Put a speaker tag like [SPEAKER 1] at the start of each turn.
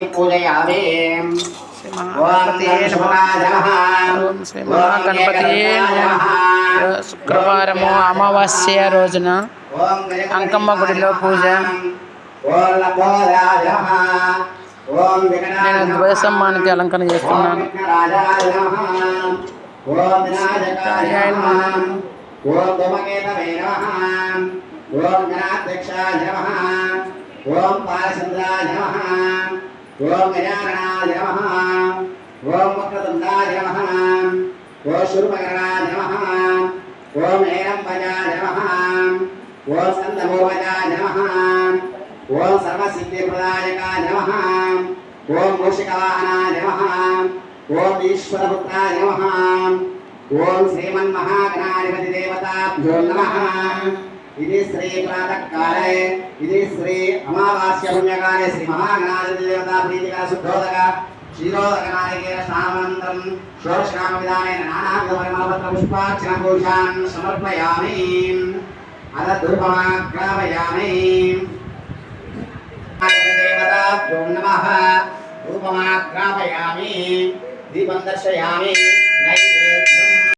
[SPEAKER 1] पूजयामि।
[SPEAKER 2] శ్రీ మహాగణపతియే నమః. ఓం శ్రీ మహాగణపతియే నమః. శుక్రవారము అమావాస్య రోజున అంకమ్మ గుడిలో పూజ. నేను ధ్వజస్తంభానికి అలంకరణ చేస్తున్నాను.
[SPEAKER 1] ओम पालचंद्राय नमः। ओम गजाननाय नमः। ओम वक्रतुंडाय नमः। ओम शूर्पकर्णाय नमः। ओम ऐरंबजाय नमः। ओम स्कंदभूमजाय नमः। ओम सर्वसिद्धिप्रदायकाय नमः। ओम मूषिकवाहनाय नमः। ओम ईश्वरपुत्राय नमः। ओम श्रीमन्महागणाधिपति देवताभ्यो नमः। इति श्री प्रातः काले इति श्री अमावास्य पुण्यकाले श्री महागणाधिपति देवता प्रीतिकर शुद्धोदक क्षीरोदक नारिकेल स्नानानन्तरं षोडशनाम विधानेन नानाविध परिमलपत्र पुष्पार्चन पूजान् समर्पयामि। अथ धूपमाग्रापयामि। देवताभ्यो नमः। धूपमाग्रापयामि। दीपं दर्शयामि। नैवेद्यं